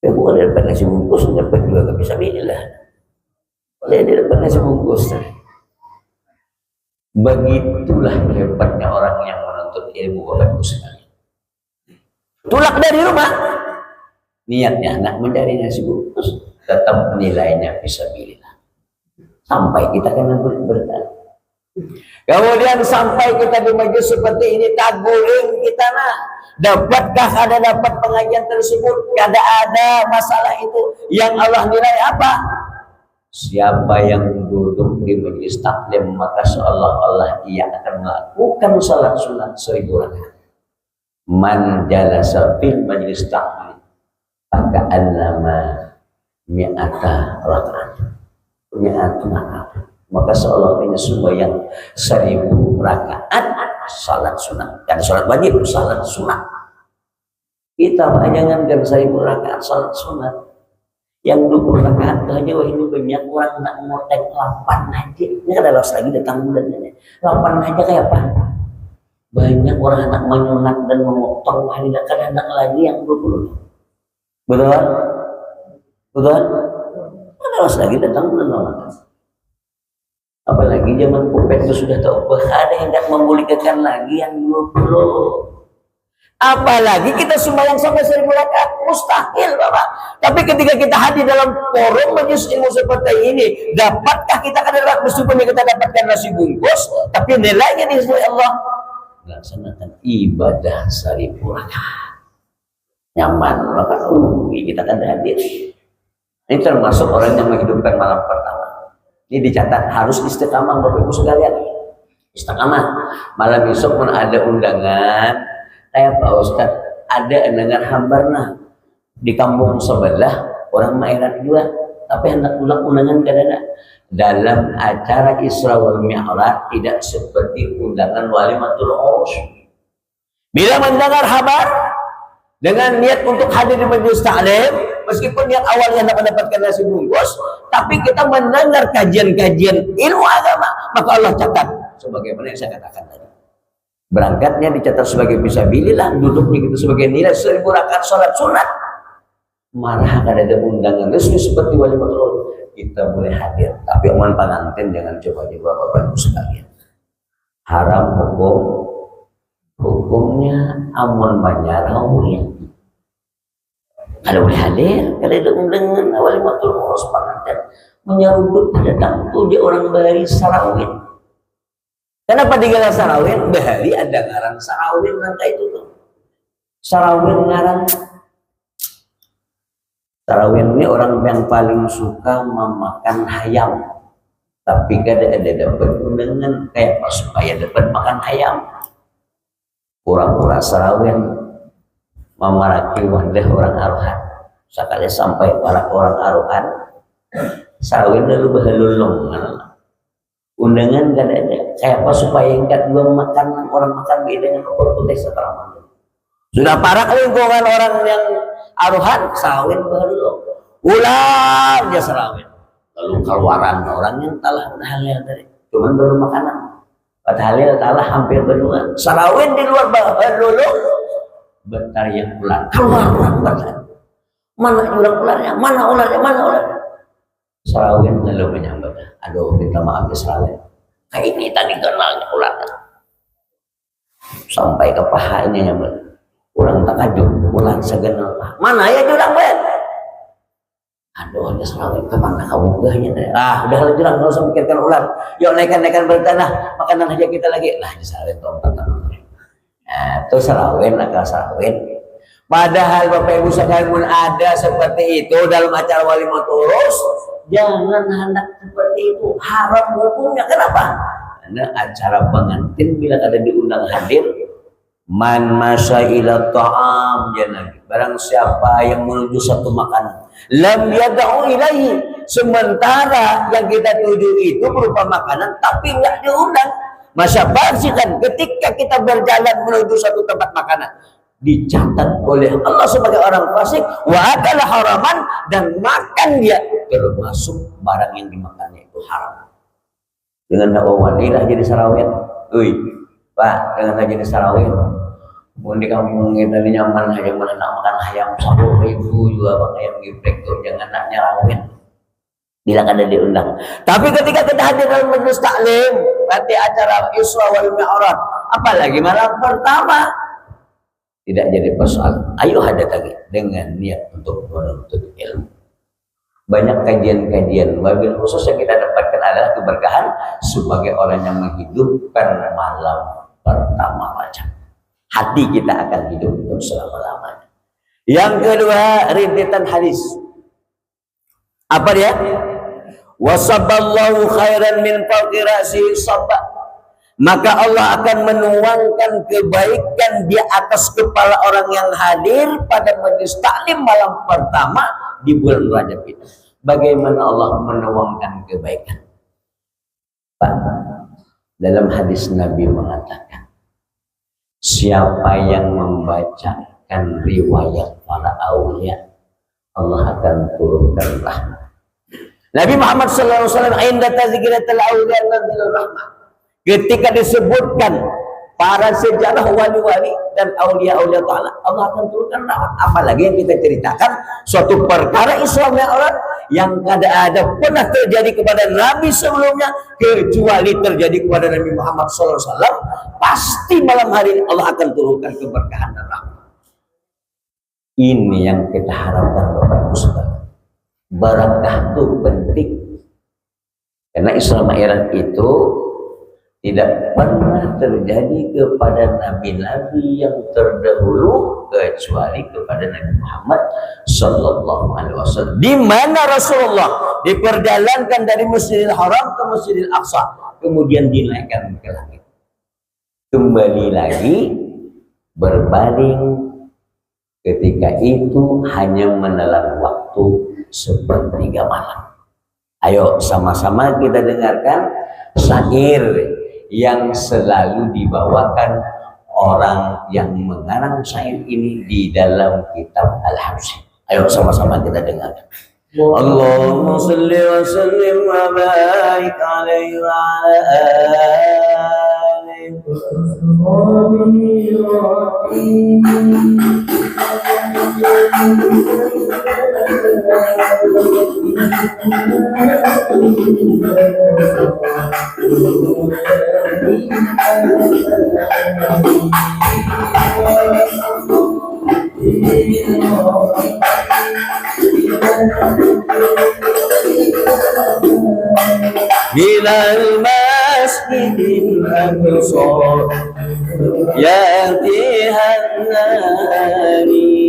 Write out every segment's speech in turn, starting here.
Ya bukan dia dapat nasi bungkus, dapat juga gak bisa pilih. Boleh dia dapat nasi bungkus. Begitulah hebatnya orang yang menuntut ilmu Bapak Ibu sekalian. Tulak dari rumah, niatnya anak mencari nasi bungkus, tetap nilainya bisa pilih. Sampai kita kena berkah. Kemudian sampai kita di majelis seperti ini, taguling kita nak. Dapatkah ada dapat pengajian tersebut? Kada ada masalah itu. Yang Allah nilai apa? Siapa yang duduk di majelis taklim, maka seolah-olah ia akan melakukan salat sunat 1000 rakaat. Man jalasa fil majelis taklim, maka annama mi'ata rakaat. Maka seolah-olahnya semua yang 1000 rakaat salat sunat. Kan salat wajib, salat sunat. Kita jangankan 1000 rakaat salat sunat. Yang 20 rakaat aja, wah ini banyak orang nak ngotek 8 aja. Ini kan adalah lagi datang bulan ini. 8 aja kayak apa? Banyak orang anak menyunat dan memotong, wah ini kan anak lagi yang 20. Betul? Betul? Terus lagi datang bulan Ramadan. Apalagi zaman Covid itu sudah tahu ada yang tidak membolehkan lagi yang 20. Apalagi kita sembahyang sampai 1000 rakaat, mustahil Bapak. Tapi ketika kita hadir dalam forum majelis ilmu seperti ini, dapatkah kita kadang meskipun kita dapatkan nasi bungkus, tapi nilainya di sisi Allah laksanakan ibadah 1000 rakaat. Nyaman, maka kita kan hadir. Ini termasuk orang yang menghidupkan malam pertama. Ini dicatat harus istiqamah Bapak Ibu sekalian. Istiqamah. Malam besok pun ada undangan. Kayak Pak Ustadz, ada undangan Hambarna di kampung sebelah, orang Mairat juga. Tapi hendak pulang undangan kadang dalam acara Isra wal Mi'raj tidak seperti undangan Walimatul Urus. Bila mendengar kabar dengan niat untuk hadir di majelis taklim, meskipun niat awalnya hendak mendapatkan nasi bungkus, tapi kita mendengar kajian-kajian ilmu agama, maka Allah catat sebagaimana yang saya katakan tadi. Berangkatnya dicatat sebagai fisabilillah, duduknya kita sebagai nilai 1000 rakaat salat sunat. Marah akan ada undangan resmi seperti Walimatul Urus, kita boleh hadir, tapi aman pengantin jangan coba-coba Bapak Ibu sekalian. Haram hukumnya amun menyarawi. Kalau boleh hadir, kalau ada undangan Walimatul Urus pengantin menyeruduk pada tamu dia orang Bahari Sarawin. Kenapa digelar Sarawin? Bahari ada ngarang Sarawin nangka itu tuh. Sarawin ngarang. Sarawin ini orang yang paling suka memakan ayam. Tapi kada ada dapat undangan kayak apa supaya dapat makan ayam. Pura-pura Sarawin memaraki wadah orang Aruhan. Sekali sampai para orang Aruhan, Sarawin lalu bahalulung. Undangan gak ada, kayak apa supaya enggak dua makan orang makan beda dengan opor putih setelah makan. Sudah parah lingkungan orang yang Aruhan, Sarawin baru ulang dia Sarawin. Lalu keluaran orang yang talah halil tadi, cuman baru makanan. Padahal talah hampir berdua. Sarawin di luar dulu, bentar yang ular keluar bentar. Mana ular ularnya? Mana ularnya? Mana ularnya? Sarawin lalu menyambut, aduh minta maaf ya Sarawin, kayak ini tadi kenalnya ularnya sampai ke pahanya nyambut, kurang takajub ular segenal mana ya jurang ben, aduh ya Sarawin kemana kamu gahnya deh, udah jurang nggak usah pikirkan ular, yuk naikkan bertanah makanan aja kita lagi lah di Sarawin tuh itu Sarawin agak Sarawin. Padahal Bapak Ibu sekalian ada seperti itu dalam acara Walimatul Urus, jangan hendak seperti itu, haram hukumnya. Kenapa? Karena acara pengantin bila ada diundang hadir, man masya ila ta'am janabi, barang siapa yang menuju satu makanan, lam yad'u ilaihi, sementara yang kita tuju itu berupa makanan tapi nggak diundang. Masya kan ketika kita berjalan menuju satu tempat makanan, dicatat oleh Allah sebagai orang fasik, wa adalah haraman, dan makan dia termasuk barang yang dimakannya itu haram. Dengan dakwah walilah jadi Sarawin, Pak, dengan jadi Sarawin, Mau di kampung kita ini nyaman aja mana nak makan ayam 10.000 juga bang ayam geprek tuh jangan nak nyarawin. Bila kada diundang. Tapi ketika kita hadir dalam majelis taklim, berarti acara Isra wal Mi'raj, apalagi malam pertama, tidak jadi persoalan. Ayo hadir lagi dengan niat untuk menuntut ilmu. Banyak kajian-kajian, wabil khusus yang kita dapatkan adalah keberkahan sebagai orang yang menghidupkan malam pertama Rajab. Hati kita akan hidup untuk selama-lamanya. Yang kedua, rintitan hadis. Apa dia? Wasaballahu khairan min fawqi ra'sihi sabba. Maka Allah akan menuangkan kebaikan di atas kepala orang yang hadir pada majelis taklim malam pertama di bulan Rajab itu. Bagaimana Allah menuangkan kebaikan? Pak, dalam hadis Nabi mengatakan, siapa yang membacakan riwayat para aulia, Allah akan turunkan rahmat. Nabi Muhammad SAW inda tazkiratul auliya nazilur rahmah. Ketika disebutkan para sejarah wali-wali dan aulia-aulia ta'ala, Allah akan turunkan rahmat. Apalagi yang kita ceritakan suatu perkara Isra Mi'raj yang kada ada pernah terjadi kepada Nabi sebelumnya kecuali terjadi kepada Nabi Muhammad SAW. Pasti malam hari ini Allah akan turunkan keberkahan dan rahmat. Ini yang kita harapkan Bapak Ibu Saudara. Barakah itu penting karena Isra Mi'raj itu tidak pernah terjadi kepada nabi-nabi yang terdahulu kecuali kepada Nabi Muhammad Sallallahu Alaihi Wasallam. Di mana Rasulullah diperjalankan dari Masjidil Haram ke Masjidil Aqsa, kemudian dinaikkan ke langit, kembali lagi berbaring. Ketika itu hanya menelan waktu sepertiga malam. Ayo sama-sama kita dengarkan syair yang selalu dibawakan orang yang mengarang syair ini di dalam kitab Al-Habsyi. Ayo sama-sama kita dengarkan. Allahumma shalli wa sallim wa barik alaihi wa ala alihi bilal masjidil aqsa yatihan nari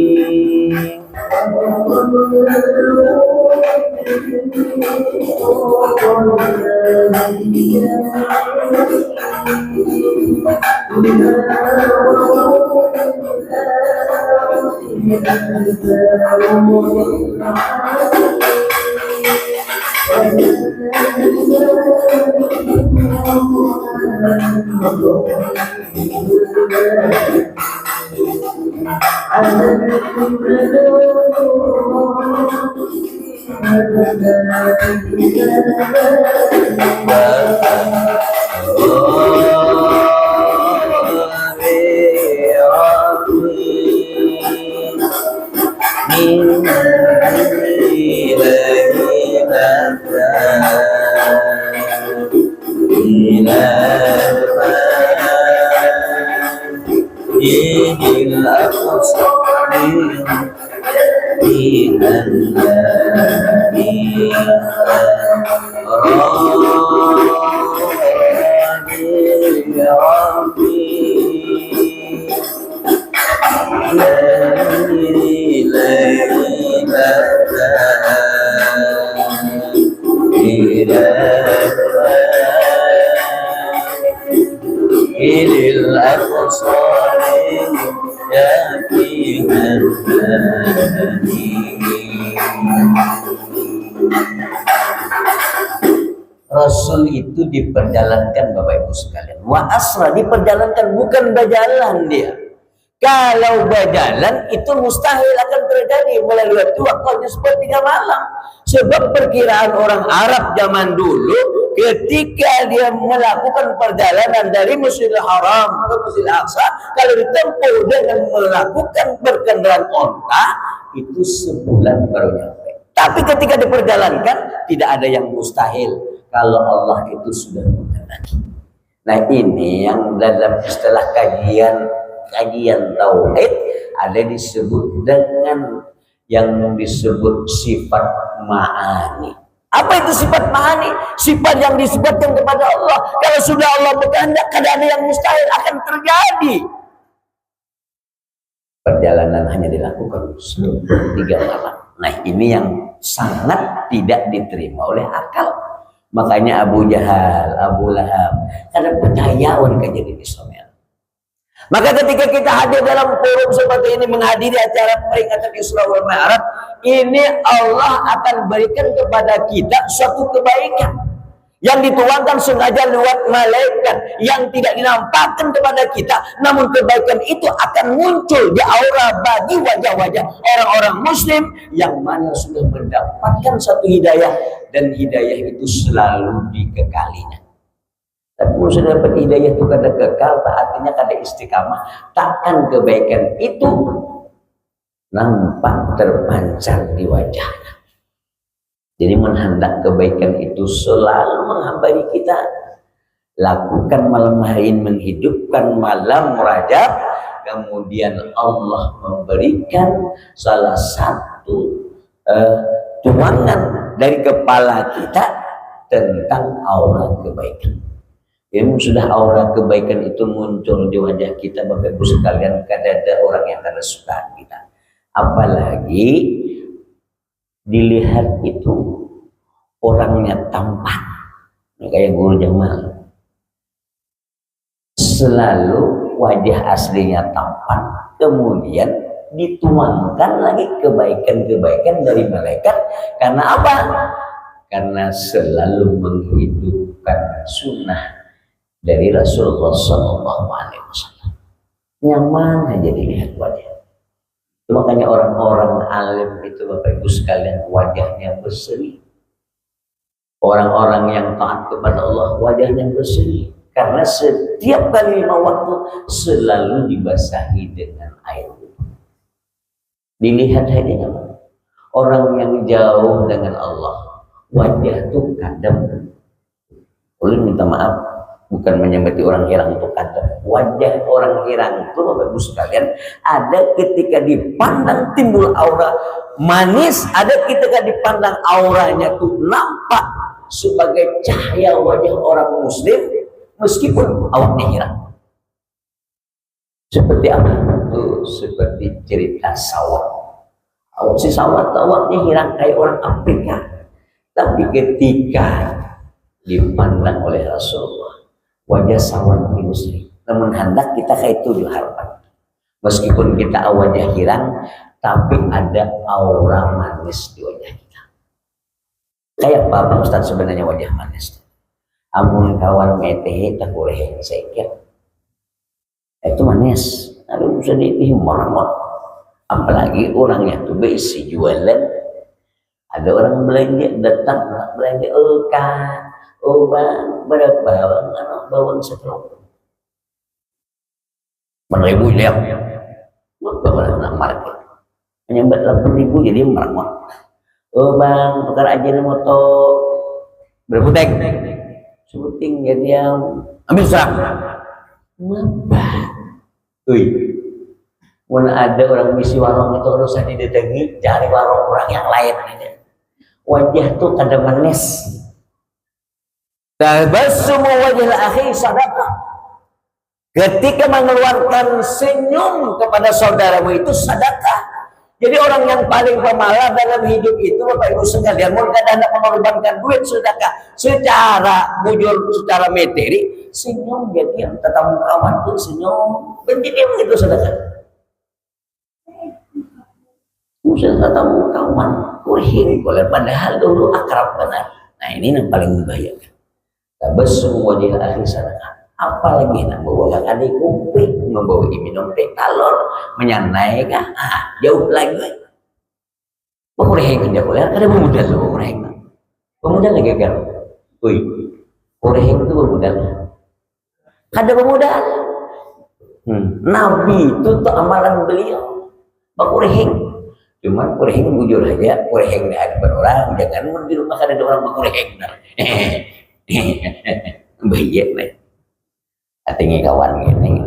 Rasul itu diperjalankan Bapak Ibu sekalian. Wa asra diperjalankan, bukan berjalan dia. Kalau berjalan itu mustahil akan terjadi melalui waktu waktunya sepertiga malam. Sebab perkiraan orang Arab zaman dulu ketika dia melakukan perjalanan dari Masjidil Haram ke Masjidil Aqsa, kalau ditempuh dengan melakukan berkendaraan onta, itu sebulan baru nyampe. Tapi ketika diperjalankan, tidak ada yang mustahil kalau Allah itu sudah menghendaki. Nah, ini yang dalam istilah kajian tauhid ada disebut dengan yang disebut sifat ma'ani. Apa itu sifat ma'ani? Sifat yang disebutkan kepada Allah. Kalau sudah Allah berkehendak, tidak ada yang mustahil akan terjadi. Perjalanan hanya dilakukan 3 malam. Nah, ini yang sangat tidak diterima oleh akal. Makanya Abu Jahal, Abu Lahab, karena percayaan kejadian Islam. Maka ketika kita hadir dalam forum seperti ini, menghadiri acara peringatan Isra wal Mi'raj, ini Allah akan berikan kepada kita suatu kebaikan yang dituangkan sengaja lewat malaikat yang tidak dinampakkan kepada kita, namun kebaikan itu akan muncul di aura bagi wajah-wajah orang-orang muslim yang mana sudah mendapatkan satu hidayah, dan hidayah itu selalu dikekalinya. Tapi kalau sudah dapat hidayah itu kada kekal, artinya kada istiqamah, takkan kebaikan itu nampak terpancar di wajahnya. Jadi menghendak kebaikan itu selalu menghampiri kita. Lakukan malam hari ini, menghidupkan malam Rajab, kemudian Allah memberikan salah satu tuangan dari kepala kita tentang aura kebaikan. Ilmu sudah aura kebaikan itu muncul di wajah kita, Bapak Ibu sekalian, kada ada orang yang kada suka kita. Apalagi dilihat itu orangnya tampan, kayak Guru Jamal. Selalu wajah aslinya tampan, kemudian dituangkan lagi kebaikan-kebaikan dari malaikat. Karena apa? Karena selalu menghidupkan sunnah dari Rasulullah SAW. Nyaman aja dilihat wajah. Makanya orang-orang alim itu, Bapak Ibu sekalian, wajahnya berseri. Orang-orang yang taat kepada Allah, wajahnya berseri. Karena setiap kali 5 waktu selalu dibasahi dengan air. Dilihat aja orang yang jauh dengan Allah, wajah itu kadang, boleh minta maaf, bukan menyemati orang hirang itu kata. Wajah orang hirang itu, Bapak Ibu sekalian, ada ketika dipandang timbul aura manis, ada ketika dipandang auranya tuh nampak sebagai cahaya wajah orang muslim meskipun awaknya hirang. Seperti apa? Tuh, seperti cerita sawat. Si sawat awaknya hirang kayak orang Afrika, tapi ketika dipandang oleh Rasulullah, wajah sawat ini muslim. Namun hendak kita kayak itu harapan. Meskipun kita wajah hirang, tapi ada aura manis di wajah kita. Kayak apa Ustaz sebenarnya wajah manis? Amun kawan meteh tak boleh sekir. Itu manis. Aduh bisa dihimar-himar. Apalagi orangnya tuh berisi jualan. Ada orang belanja datang belanja Kak. Oh bang, berapa bawang? Bawang sekelop. Ribu liam. Bawang nak market. Hanya 8.000 jadi meramot. Oh bang, tukar aja nih motor. Berputek. Sebuting jadi yang ambil serang. Mabah. Wih. Mana ada orang misi warung itu urusan didatangi, cari warung orang yang lain aja. Wajah tuh kada manis. Tabassumu wajhil akhi sadaqah. Ketika mengeluarkan senyum kepada saudaramu itu sedekah. Jadi orang yang paling pemalas dalam hidup itu, Bapak Ibu sekalian, mau hendak mengorbankan duit sedekah secara bujur, secara materi, senyum jadi yang tetamu kawan tuh senyum, menjadi begitu sedekah. Musuh tetamu kawan, kuring boleh padahal dulu akrab benar. Nah ini yang paling membahayakan. Tabassumu wajhil akhi sadaqah. Apalagi nak bawa adik kuping, membawa minum teh kalor, menyanai kah? Jauh lagi. Pemurah yang kerja kuliah, ada pemudal loh pemurah yang. Pemudal lagi kan? Wih, Kureheng itu bermodal. Ada bermodal. Nabi itu tuh amalan beliau. Bakureheng. Cuman kureheng bujur aja. Kureheng di hadapan orang. Jangan di rumah ada orang bakureheng. Baik lah. Artinya kawan gini.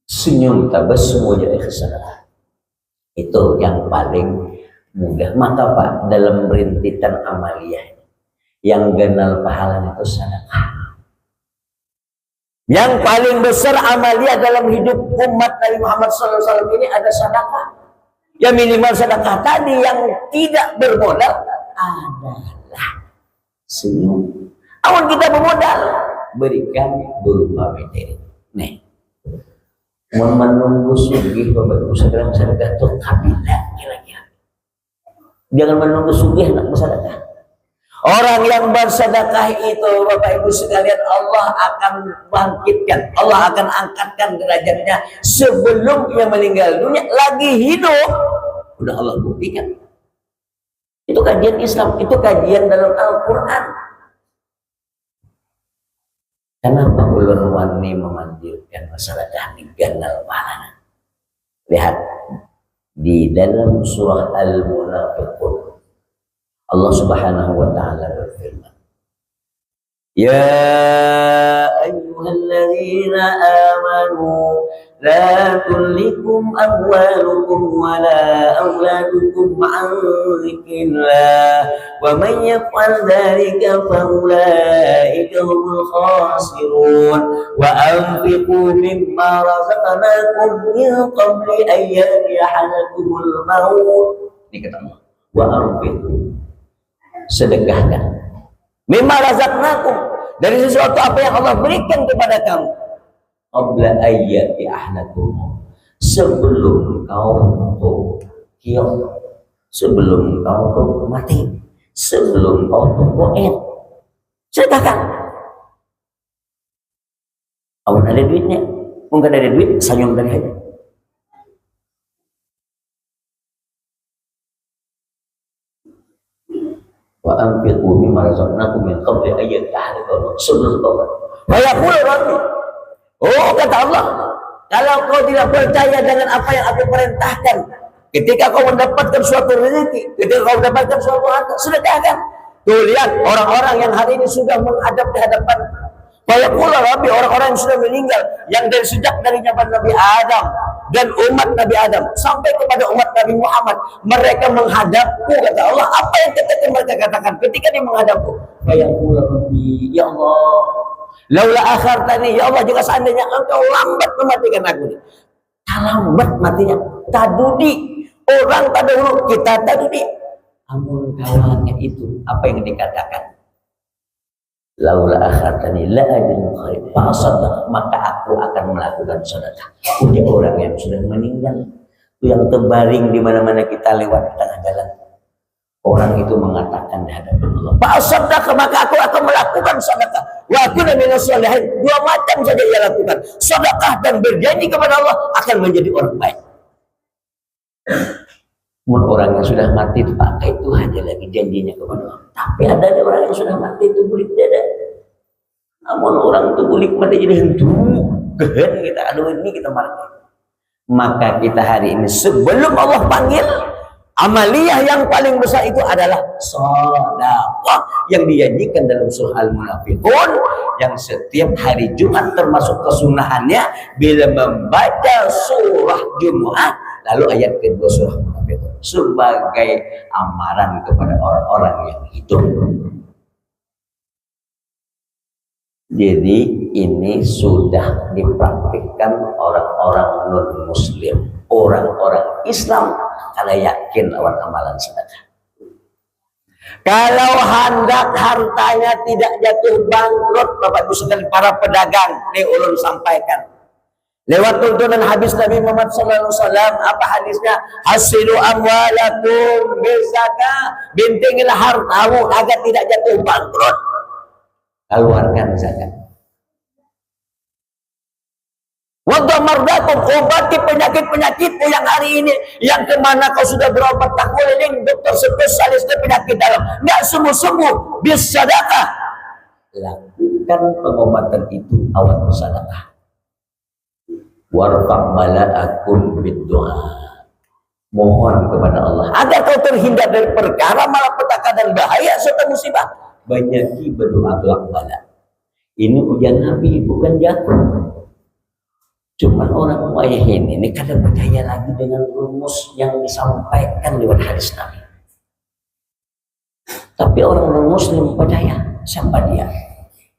Senyum tabasum wajah ikhsan. Itu yang paling mudah. Maka Pak, dalam rintitan amaliyah yang ganal pahala itu sedekah. Yang paling besar amaliyah dalam hidup umat Nabi Muhammad SAW ini ada sedekah. Ya minimal sedekah tadi yang tidak bermodal adalah senyum. Awan kita bermodal, berikan berupa materi. Nih, menunggu sugih Bapak Ibu segera sedekah itu kabilah kira-kira. Jangan menunggu sugih nak bersedekah. Orang yang bersedekah itu Bapak Ibu sekalian, Allah akan bangkitkan, Allah akan angkatkan derajatnya sebelum ia meninggal dunia, lagi hidup. Udah Allah buktikan. Itu kajian Islam, itu kajian dalam Al-Quran. Kenapa ulun wani memanggilkan masyarakat di ganal pahala? Lihat di dalam surah Al-Munafiqun, Allah Subhanahu wa taala berfirman, "Ya ayyuhalladzina amanu la tulhikum amwalukum wa la auladukum 'an dzikrillah wa man yaf'al dzalika fa ulaika humul khasirun wa anfiqu mimma razaqnakum min qabli an ya'tiya ahadakumul maut." Ini kata Allah, wa anfiqu, sedekahkan, mimma razaqnakum, dari sesuatu apa yang Allah berikan kepada kamu, qabla ayyati ahadakum, sebelum kau tuh hilang, sebelum kau tuh mati, sebelum kau tuh goet, sedekahkan. Awan ada duitnya, mungkin ada duit, senyum dari aja. Wa anfiqu mimma razaqnakum min qabli an ya'tiyakum sebelum kau mati. Wa yaqulu rabbi, oh kata Allah, kalau kau tidak percaya dengan apa yang aku perintahkan, ketika kau mendapatkan suatu rezeki, ketika kau mendapatkan suatu harta, sedekahkan. Tuh lihat orang-orang yang hari ini sudah menghadap di hadapan. Wa yaqulu rabbi, orang-orang yang sudah meninggal, yang dari sejak dari zaman Nabi Adam dan umat Nabi Adam sampai kepada umat Nabi Muhammad, mereka menghadapku, kata Allah. Apa yang mereka katakan ketika dia menghadapku? Wa yaqulu rabbi, ya Allah, laula akhartani, ya Allah, jika seandainya engkau lambat mematikan aku nih. Lambat matinya, tadudi, orang tadahulu, kita tadudi. Amun kawannya itu apa yang dikatakan? Laula akhartani la ajrun khair fa asaddaq, maka aku akan melakukan sedekah. Untuk orang yang sudah meninggal, yang terbaring di mana-mana kita lewat di tengah jalan, orang itu mengatakan di hadapan Allah, fa asaddaq, maka aku akan melakukan sedekah. Wa kunna minas sholihin, dua macam saja ia lakukan, sedekah dan berjanji kepada Allah akan menjadi orang baik. Orang yang sudah mati itu pakai itu aja lagi janjinya kepada Allah. Tapi ada orang yang sudah mati itu bulik dada. Namun orang itu bulik mati jadi hentu. Kehen kita, aduh ini kita marah. Maka kita hari ini sebelum Allah panggil, amaliyah yang paling besar itu adalah sedekah yang dijanjikan dalam surah Al-Munafiqun, yang setiap hari Jumat termasuk kesunahannya bila membaca surah Jumat lalu ayat kedua surah Munafiqun sebagai amaran kepada orang-orang yang hidup. Jadi ini sudah dipraktikkan orang-orang non-muslim, orang-orang Islam, kalau yakin lawan amalan sedekah. Kalau hendak hartanya tidak jatuh bangkrut, Bapak Ibu sekalian para pedagang, ini ulun sampaikan lewat tuntunan hadis Nabi Muhammad SAW. Apa hadisnya? Hasilu amwalakum bizakah, bintinglah hartamu agar tidak jatuh bangkrut, keluarkan zakat. Untuk mardakum, obati penyakit-penyakitmu yang hari ini, yang kemana kau sudah berobat tak keliling dokter spesialis penyakit dalam, nggak sembuh-sembuh, bis sedekah. Lakukan jadikan pengobatan itu awal sedekah. Warfa' bala'akum bid-du'a. Mohon kepada Allah agar kau terhindar dari perkara malapetaka dan bahaya serta musibah. Banyaki berdoa tolak bala. Ini ujian Nabi, bukan jatuh. Cuman orang muayyahin ini kadang percaya lagi dengan rumus yang disampaikan lewat hadis Nabi. Tapi orang Muslim percaya. Siapa dia?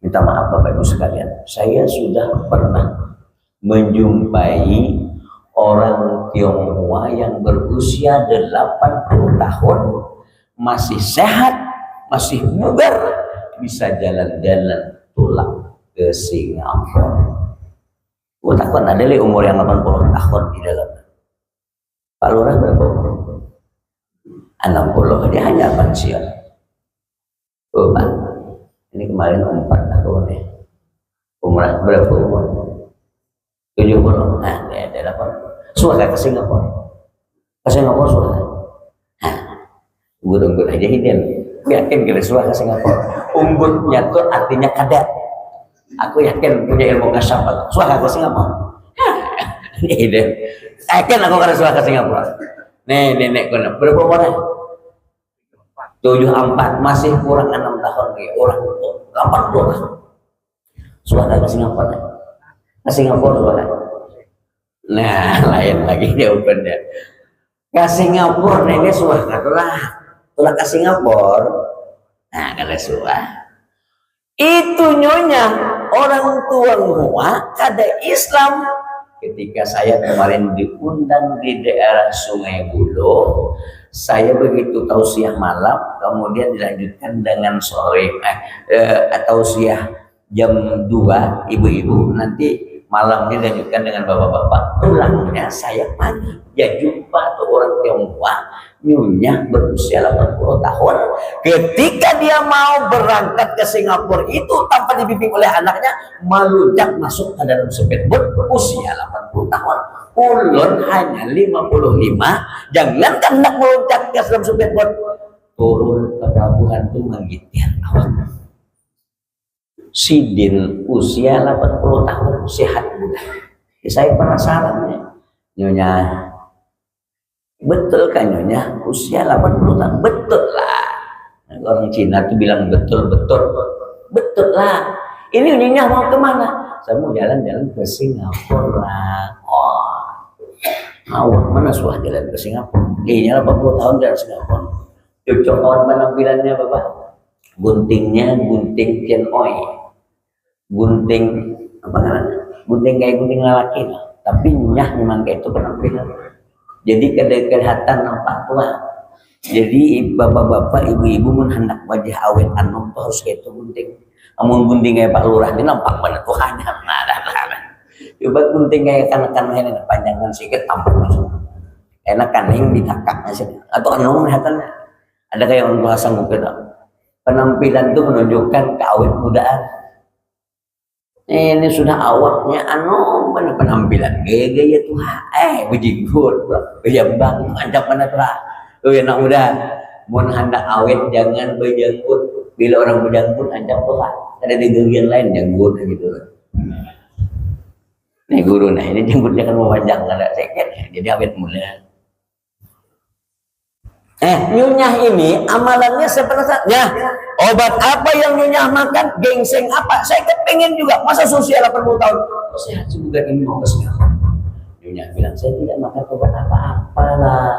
Minta maaf Bapak Ibu sekalian, saya sudah pernah menjumpai orang Tionghoa yang berusia 80 tahun, masih sehat, masih bugar, bisa jalan-jalan pulang ke Singapura. Gue takut ada umur yang 80 tahun di dalam. Pak Lurah berapa umur? 60, dia hanya pensiun. Oh Pak, ini kemarin 4 tahun ya. Umrah berapa umur? 70. Nah, dia ada 8. Suara ke Singapura. Ke Singapura suara. Nah, unggut aja hidden. Yakin kira suara ke Singapura. Unggutnya tuh artinya kada. Aku yakin punya ilmu kasafat. Suara ke Singapura. Hidden. Yakin aku kada suara ke Singapura. Nih, nenek kena berapa umurnya? 74, masih kurang 6 tahun lagi. Orang itu 80 tahun. Suara ke Singapura. Ke Singapura suara. Nah, lain lagi jawabannya. Ke Singapura ini suara tulah ke Singapura. Nah, kada suara. Itu nyonya orang Tionghoa kada Islam. Ketika saya kemarin diundang di daerah Sungai Buloh, saya begitu tausiah malam, kemudian dilanjutkan dengan sore tausiah jam 2 ibu-ibu, nanti malamnya dilanjutkan dengan bapak-bapak. Pulangnya saya pagi, ya jumpa tuh orang Tionghoa, nyonya berusia 80 tahun. Ketika dia mau berangkat ke Singapura itu tanpa dibimbing oleh anaknya, melunjak masuk ke dalam speedboat berusia 80 tahun. Ulun hanya 55, jangan hendak melunjak ke dalam speedboat, turun ke pelabuhan itu menggigit awak. Sidin usia 80 tahun, sehat muda. Saya penasaran ya, nyonya, betul kan nyonya usia 80 tahun? Betul lah. Orang Cina tuh bilang betul lah. Ini nyonya mau kemana? Saya mau jalan-jalan ke Singapura. Oh, awak mana suah jalan ke Singapura? Dia 80 tahun jalan ke Singapura. Cocok orang penampilannya Bapak. Guntingnya gunting Chen Oi. Gunting apa namanya? Gunting kayak gunting lelaki lah. Tapi nyah memang kayak itu penampilan. Jadi kelihatan nampak tua. Jadi bapak-bapak, ibu-ibu mun hendak wajah awet anom tuh harus kayak itu gunting. Amun gunting kayak Pak Lurah ini nampak banget tuh hanya nah. Coba gunting kayak kanak-kanak ini panjangan sedikit tampak langsung. Enak kan yang ditakaknya sih. Atau anom kelihatannya. Ada kayak orang tua sanggup gitu. Penampilan itu menunjukkan keawet mudaan. Ini sudah awaknya benar penampilan gaya tuh bejinggut bejambang ancap mana tuh anak muda mau hendak awet jangan bejanggut, bila orang bejanggut ancap tuh ada di bagian lain janggut gitu. Nih guru, nah ini janggutnya kan memanjang ada seket jadi awet muda. Nyunyah ini amalannya sebenarnya obat apa yang nyunyah makan, ginseng apa, saya kepengen juga, masa usia 80 tahun sehat juga ini mau kesehatan. Nyunyah bilang saya tidak makan obat apa-apa lah,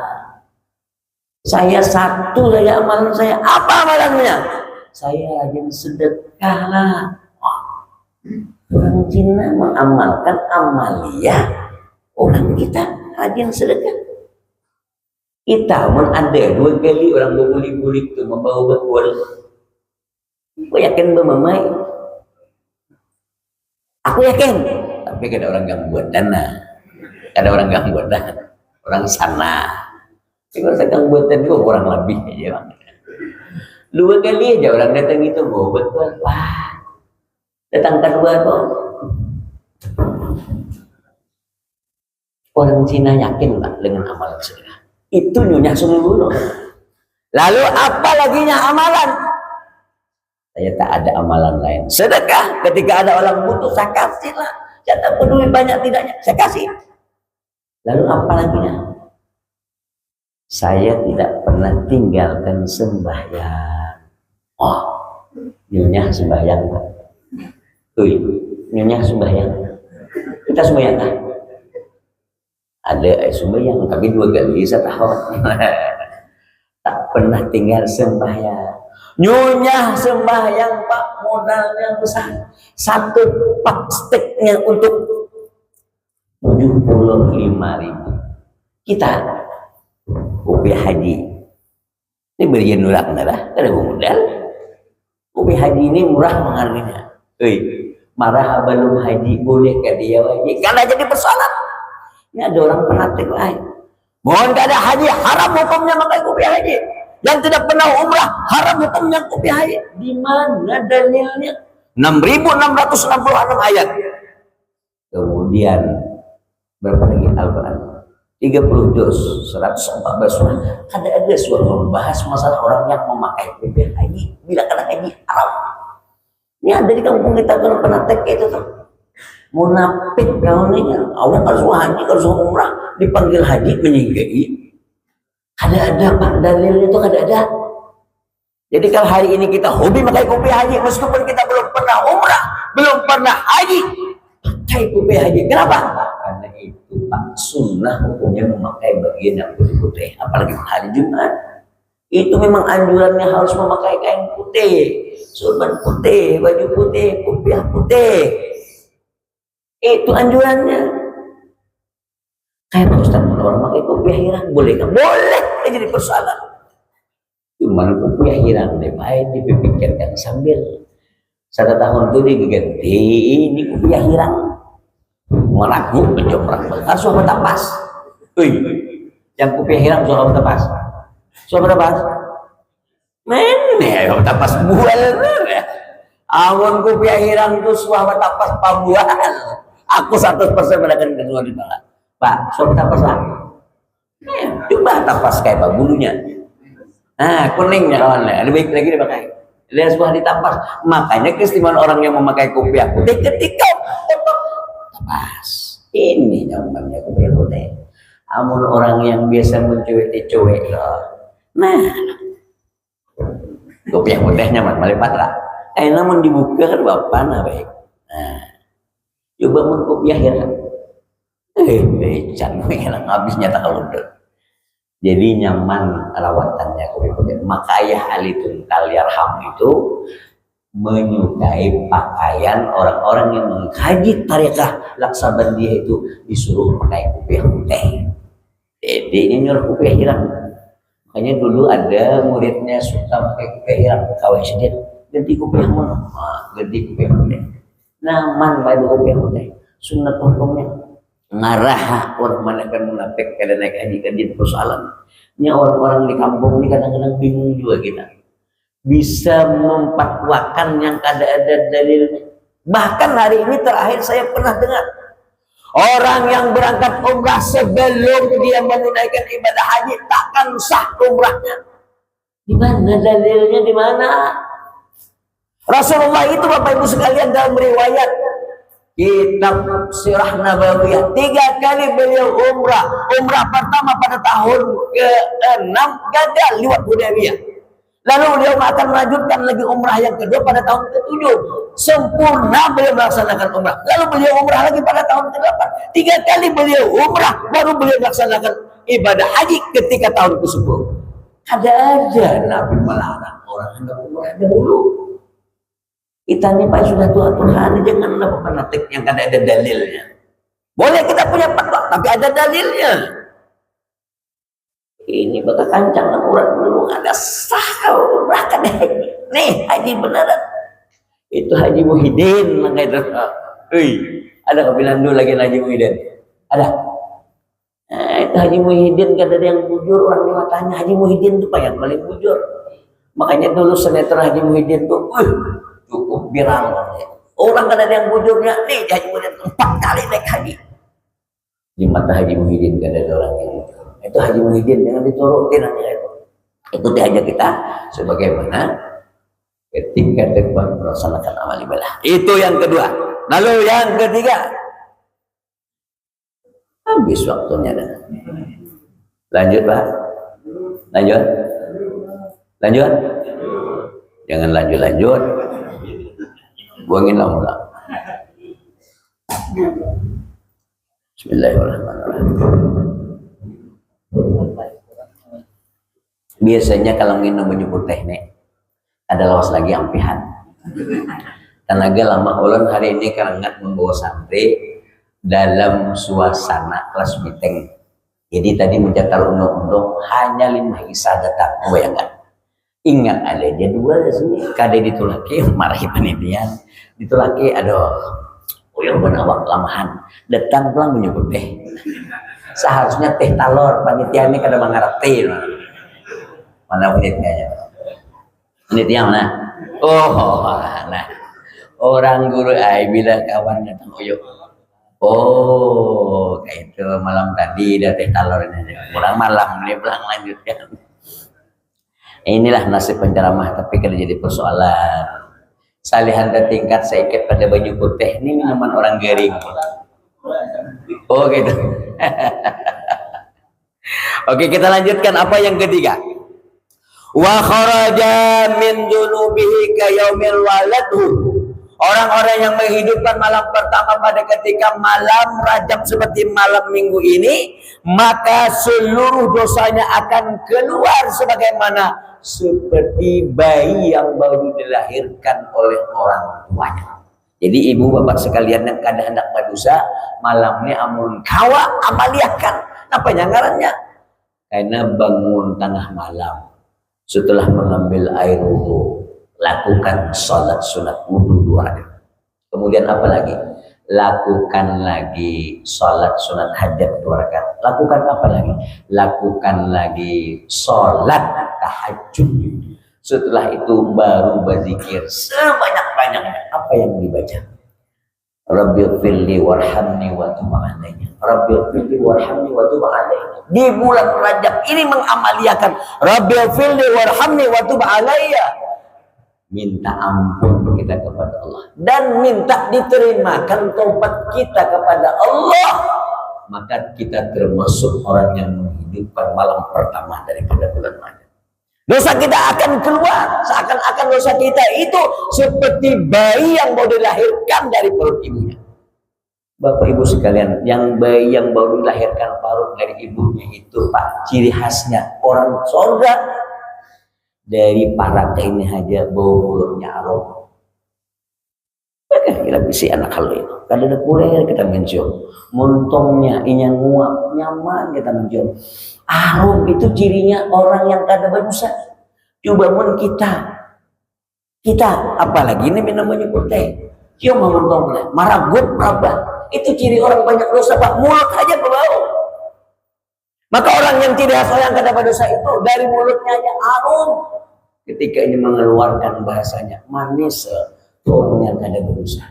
saya satu saja amalan saya. Apa amalannya? Saya rajin sedekah lah. Orang Cina mengamalkan amaliyah, orang kita rajin sedekah. Kita pun ada 2 kali orang berbulik-bulik tu membawa berkual. Aku yakin bermamai. Aku yakin. Tapi ada orang gangguan dana. Ada orang gangguan dana. Orang sana. Kalau saya gangguan dana juga orang lebih aja. 2 kali aja orang datang itu bawa berkual. Wah. Datang kedua tuh. Orang Cina yakin lah dengan amalan sedekah. Itu nyonya Sungai Buloh. Lalu apa laginya amalan? Saya tak ada amalan lain. Sedekah, ketika ada orang butuh saya kasihlah. Saya tak peduli banyak tidaknya, saya kasih. Lalu apa lagi? Saya tidak pernah tinggalkan sembahyang. Oh, nyonya sembahyang, Pak. Nyonya sembahyang. Kita sembahyang kan? Ada sembahyang, tapi 2 kali setahun. Tak pernah tinggal sembahyang. Nyonya sembahyang, Pak, modalnya besar. 1 pak steknya untuk 75.000. Kita kopi haji ini berian nurak nara ada modal. Kopi haji ini murah mengharganya. Marah belum haji boleh ke dia haji karena jadi persoalan. Ini ada orang fanatik lain. Mohon kada haji haram hukumnya makai kopi haji. Yang tidak pernah umrah haram hukumnya kopi haji. Di mana dalilnya? 6.666 ayat. Kemudian berapa lagi Al-Quran? 30 juz, 114 surah. Ada suara membahas masalah orang yang memakai kopi haji bila kena haji haram. Ini ada di kampung kita kalau fanatik itu tuh. Munafik kau ini, awak harus haji, harus umrah, dipanggil haji menyinggahi. Ada Pak dalilnya itu ada. Jadi kalau hari ini kita hobi pakai kopi haji, meskipun kita belum pernah umrah, belum pernah haji, pakai kopi haji. Kenapa? Karena itu Pak sunnah hukumnya memakai bagian yang putih-putih, apalagi hari Jumat. Itu memang anjurannya harus memakai kain putih, sorban putih, baju putih, kopiah putih. Itu anjurannya. Kayak Pak Ustaz, orang pakai kopiah hirang boleh kan? Boleh, jadi persoalan. Cuma kopiah hirang deh, baik dipikirkan sambil 1 tahun itu diganti ini kopiah hirang. Meragu menjoprak, harus apa tapas? Yang kopiah hirang soal apa tapas? Soal apa tapas? Mana tapas bual? Awan kopiah hirang itu suara tapas pabual. Aku 100% mendapatkan kedua di bawah. Pak, soal tapas lah. Coba tapas kayak pak bulunya. Nah, kuningnya kawannya. Lebih baik lagi dipakai. Lihat sebuah ditapas. Makanya keistimewaan orang yang memakai kopiah putih ketika untuk tapas. Ini namanya kopiah putih. Amun orang yang biasa mencuek-cuek loh. Nah, kopiah putihnya melipat lah. Namun dibuka kan bapak nah baik. Nah, coba mun kopiah ya. Becan hilang habisnya tak kalau jadi nyaman rawatannya kopi putih. Maka Ayah Ali Tungkal Yarham itu menyukai pakaian orang-orang yang mengkaji tarikah Laksabandiyah itu disuruh pakai kopi putih. Jadi ini nyuruh kopi hilang. Makanya dulu ada muridnya suka pakai kopi hilang kawin sendiri. Ganti kopi mana? Ganti kopi putih. Naman pada kopi putih. Sunat hukumnya ngarah orang mana kan munafik kada naik haji kan jadi persoalan. Ini orang-orang di kampung ini kadang-kadang bingung juga kita. Bisa memfatwakan yang kada ada dalilnya. Bahkan hari ini terakhir saya pernah dengar orang yang berangkat umrah sebelum dia menunaikan ibadah haji takkan sah umrahnya. Di mana dalilnya? Di mana? Rasulullah itu Bapak Ibu sekalian dalam riwayat kitab Sirah Nabawiyah 3 kali beliau umrah. Umrah pertama pada tahun ke-6 gagal lewat Hudaybiyah. Lalu beliau akan melanjutkan lagi umrah yang kedua pada tahun ke-7. Sempurna beliau melaksanakan umrah. Lalu beliau umrah lagi pada tahun ke-8. 3 kali beliau umrah baru beliau melaksanakan ibadah haji ketika tahun ke-10. Ada aja Nabi melarang orang hendak umrah dahulu. Kita ini Pak sudah tua Tuhan, janganlah fanatik yang kada ada dalilnya. Boleh kita punya fatwa, tapi ada dalilnya. Ini bakal kancang orang dulu ada sah umrah kada haji. Nih haji beneran. Itu Haji Muhyiddin lah itu. Ada kebilang dulu lagi Haji Muhyiddin. Ada. Itu Haji Muhyiddin kada ada yang bujur, orang dia tanya Haji Muhyiddin itu Pak yang paling bujur. Makanya dulu sinetron Haji Muhyiddin tuh cukup viral. Orang kan ada yang bujurnya nih Haji Muhyiddin 4 kali naik haji. Di mata Haji Muhyiddin gak ada orang yang bujur. Itu Haji Muhyiddin jangan diturutin aja. Ikuti aja kita sebagaimana ketika depan melaksanakan amal ibadah. Itu yang kedua. Lalu yang ketiga, habis waktunya dah. Lanjut Pak. Lanjut. Lanjut. Jangan lanjut. Buangin lama. Bismillahirrahmanirrahim. Biasanya kalau minum menyebut teknik ada lawas lagi ampihan. Tenaga lama ulun hari ini karengat membawa santri dalam suasana kelas meeting. Jadi tadi mencetar undang-undang hanya 5 isa datang, bayangkan. Ingat ada jadwal sini, kade ditulaki marahi panitia, ditulaki aduh, yang benawak lamahan, datang pulang menyebut teh. Seharusnya teh talor, panitia ini kada mengerti. Mana panitianya? Panitia mana? Oh, nah. Orang guru bila kawan datang uyuk. Oh, kayak itu malam tadi udah teh talor ini aja. Pulang malam nih pulang lanjutkan. Inilah nasib penceramah, tapi kalau jadi persoalan. Salihan tingkat seikat pada baju putih ini minuman orang garing. Oh gitu. Oke, kita lanjutkan apa yang ketiga. Wa kharaja min dunubihi ka yaumil waladhu. Orang-orang yang menghidupkan malam pertama pada ketika malam Rajab seperti malam minggu ini, maka seluruh dosanya akan keluar sebagaimana seperti bayi yang baru dilahirkan oleh orang tuanya. Jadi ibu bapak sekalian yang kada hendak berdosa, malamnya amun kawa amaliakan. Apa ngarannya? Karena bangun tengah malam setelah mengambil air wudu, lakukan sholat sunat wudu 2 rakaat. Kemudian apa lagi? Lakukan lagi sholat sunat hajat 2 rakaat. Lakukan apa lagi? Lakukan lagi sholat tahajud. Setelah itu baru berzikir sebanyak-banyaknya. Apa yang dibaca? Rabbighfirli warhamni wa tub alayya. Rabbighfirli warhamni wa tub alayya. Di bulan Rajab ini mengamaliakan Rabbighfirli warhamni wa tub alayya. Minta ampun kita kepada Allah dan minta diterimakan taubat kita kepada Allah, maka kita termasuk orang yang menghidupkan malam pertama daripada bulan Rajab. Dosa kita akan keluar, seakan-akan dosa kita itu seperti bayi yang baru dilahirkan dari perut ibunya. Bapak ibu sekalian, yang bayi yang baru dilahirkan perut dari ibunya itu Pak, ciri khasnya orang surga. Dari parak ini aja bau mulutnya aroma. Kita bisi anak kalau itu. Kadang ada kuliah kita mencium. Muntongnya, inya nguap, nyaman kita mencium. Arum itu cirinya orang yang kada berdosa. Coba mun kita apalagi ini namanya putih. Cium muntongnya, maragut berapa? Itu ciri orang banyak dosa Pak. Mulut aja berbau. Maka orang yang tidak sayang kada berdosa itu dari mulutnya aja harum. Ketika ini mengeluarkan bahasanya manis, orang yang kada berdosa.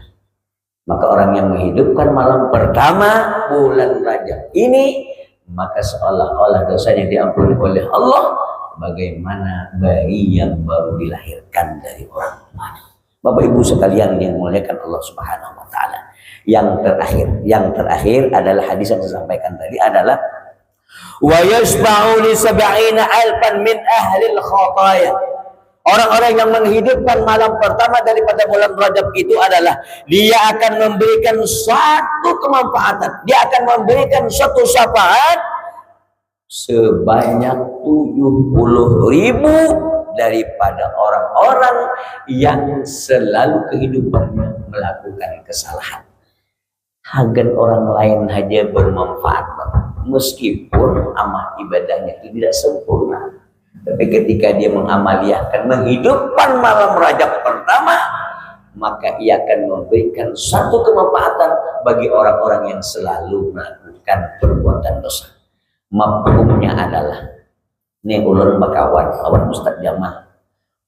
Maka orang yang menghidupkan malam pertama bulan Rajab ini, maka seolah-olah dosanya diampuni oleh Allah, bagaimana bayi yang baru dilahirkan dari orang tuanya. Bapak Ibu sekalian yang dimuliakan Allah Subhanahu wa taala. Yang terakhir adalah hadis yang saya sampaikan tadi adalah wa yashba'u li 70,000 min ahli al-khataya. Orang-orang yang menghidupkan malam pertama daripada bulan Rajab itu adalah dia akan memberikan suatu kemanfaatan, dia akan memberikan suatu syafaat sebanyak 70.000 daripada orang-orang yang selalu kehidupannya melakukan kesalahan. Agar orang lain saja bermanfaat, meskipun amal ibadahnya itu tidak sempurna. Tapi ketika dia mengamaliakan, menghidupkan malam Rajab pertama, maka ia akan memberikan satu kemanfaatan bagi orang-orang yang selalu melakukan perbuatan dosa. Mafhumnya adalah, ini ulun bakawan, kawan Ustadz Jamal.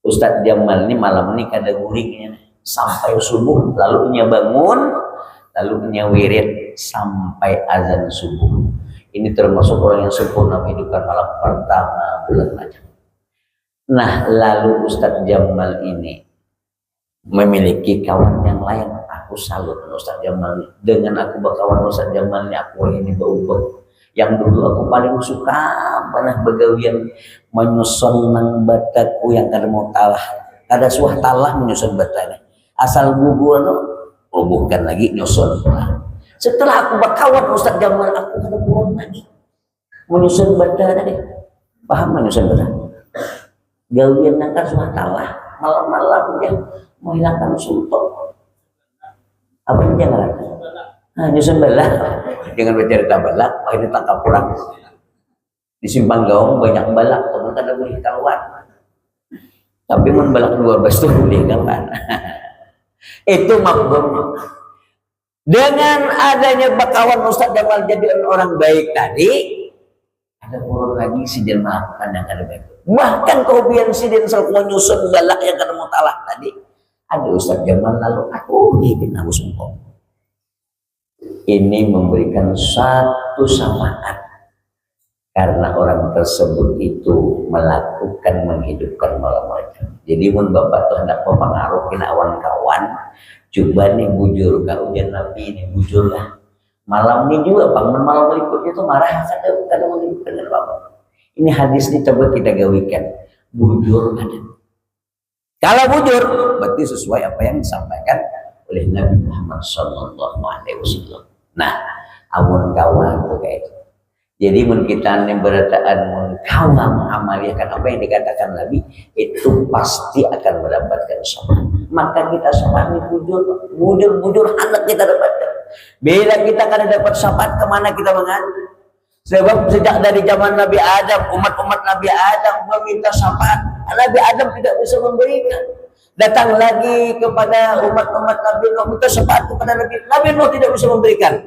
Ustadz Jamal ini malam ini kada guriknya sampai subuh, lalu ia bangun, lalu ia wirid sampai azan subuh. Ini termasuk orang yang sempurna menghidupkan malam pertama bulan Rajab. Nah, lalu Ustadz Jamal ini memiliki kawan yang lain. Aku salut Ustaz Jamal, dengan aku berkawan Ustaz Jamal ini aku ini berubah. Yang dulu aku paling suka pernah begawian menyusun nang bataku yang kada mau talah, ada suah talah menyusun batanya asal bubur tuh bukan lagi nyusun. Setelah aku berkawan Ustaz Jamal aku kada kurang lagi menyusun bata tadi. Paham menyusun bata? Gawian nang kan suah talah malam-malam dia menghilangkan suntuk. Apa yang jangan? Nyusun balak, jangan bercerita balak, ini tangkap pulang. Di Simpang Gaung banyak balak, teman kada boleh kawan. Tapi mun balak 12 tuh boleh kawan. Itu makhluk. Dengan adanya bakawan Ustaz Jamal jadi orang baik tadi, ada kurang lagi si dia melakukan yang kada baik. Bahkan kehobian si dia selalu menyusun balak yang kada mau talah tadi. Ada Ustaz Jamal lalu aku bin Abu Sumpong. Ini memberikan satu syafaat karena orang tersebut itu melakukan menghidupkan malam mereka. Jadi mun bapak tuh hendak mempengaruh kena awan kawan, coba nih bujur kau ujian Nabi ini bujur lah. Malam ini juga bangun malam berikutnya tuh marah kada menghidupkan bapak. Ini hadis ini coba kita gawikan bujur ada. Kalau bujur berarti sesuai apa yang disampaikan oleh Nabi Muhammad SAW. Nah, amun kawan tuh kayak itu. Jadi mun kita nih berataan mun kawan mengamalkan apa yang dikatakan Nabi itu pasti akan mendapatkan syafaat. Maka kita syafaat ini bujur anak kita dapatkan. Bila kita kada dapat syafaat kemana kita mengadu? Sebab sejak dari zaman Nabi Adam, umat-umat Nabi Adam meminta syafaat, Nabi Adam tidak bisa memberikan. Datang lagi kepada umat-umat Nabi Nuh minta syafaat kepada Nabi Nuh tidak bisa memberikan.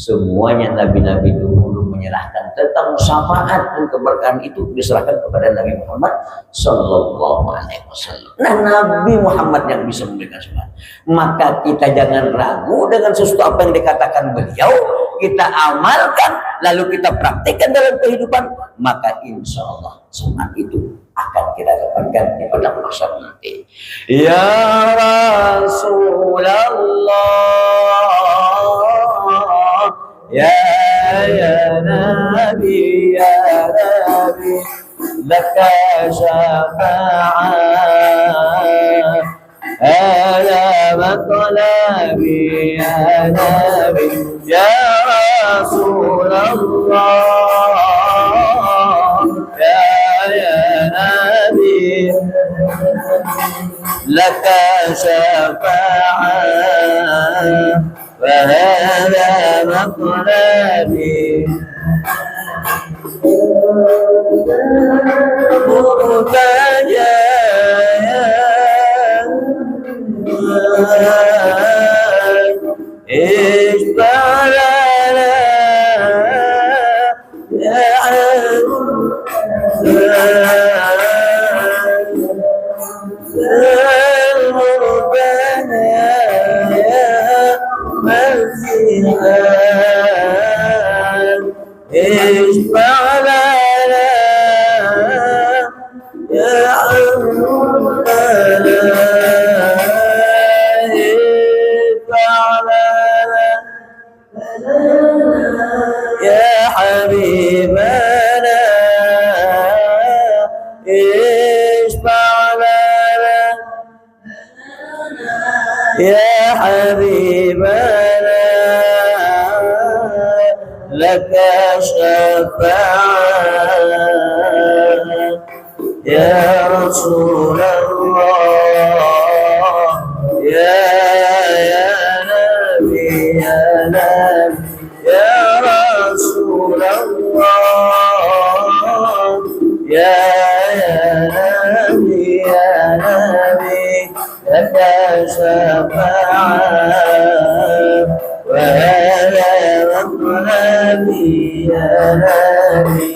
Semuanya Nabi-Nabi dulu menyerahkan tentang syafaat dan keberkahan itu diserahkan kepada Nabi Muhammad Sallallahu Alaihi Wasallam. Nah, Nabi Muhammad yang bisa memberikan syafaat. Maka kita jangan ragu dengan sesuatu apa yang dikatakan beliau, kita amalkan, lalu kita praktikkan dalam kehidupan, maka insya Allah syafaat itu akan kita dapatkan di pada masa nanti. Ya Rasulullah, ya Nabi, laka syafa'ah ala matlabi ya Nabi, ya Rasulullah, ya Nabi, laka syafa'ah وهذا مطلبي مرتجى اشفع لنا يا اشفع لنا يا عمنا اشفع لنا يا حبيبنا اشفع لنا يا حبيبنا لك شفاعة يا رسول الله يا نبي يا رسول الله يا نبي لك شفاعة وهذا مطلبي يا نبي.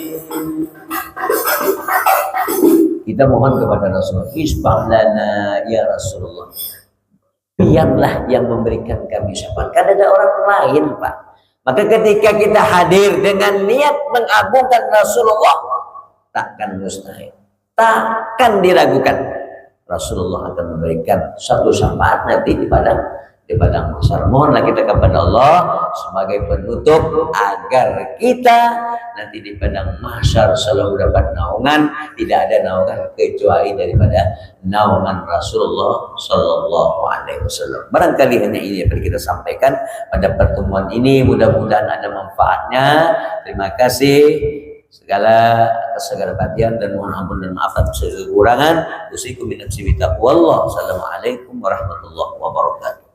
Kita mohon kepada Rasulullah, isbah lana ya Rasulullah, biarlah yang memberikan kami syafaat. Kan ada orang lain, Pak. Maka ketika kita hadir dengan niat mengagungkan Rasulullah, takkan mustahil, takkan diragukan. Rasulullah akan memberikan satu syafaat nanti di padang mahsyar. Mohonlah kita kepada Allah sebagai penutup agar kita nanti di padang mahsyar selalu dapat naungan, tidak ada naungan kecuali daripada naungan Rasulullah Sallallahu Alaihi Wasallam. Barangkali hanya ini yang kita sampaikan pada pertemuan ini, mudah-mudahan ada manfaatnya. Terima kasih segala perhatian dan mohon ampun dan maaf atas segala kekurangan. Usikum binafsi bitaqwallah. Assalamualaikum warahmatullahi wabarakatuh.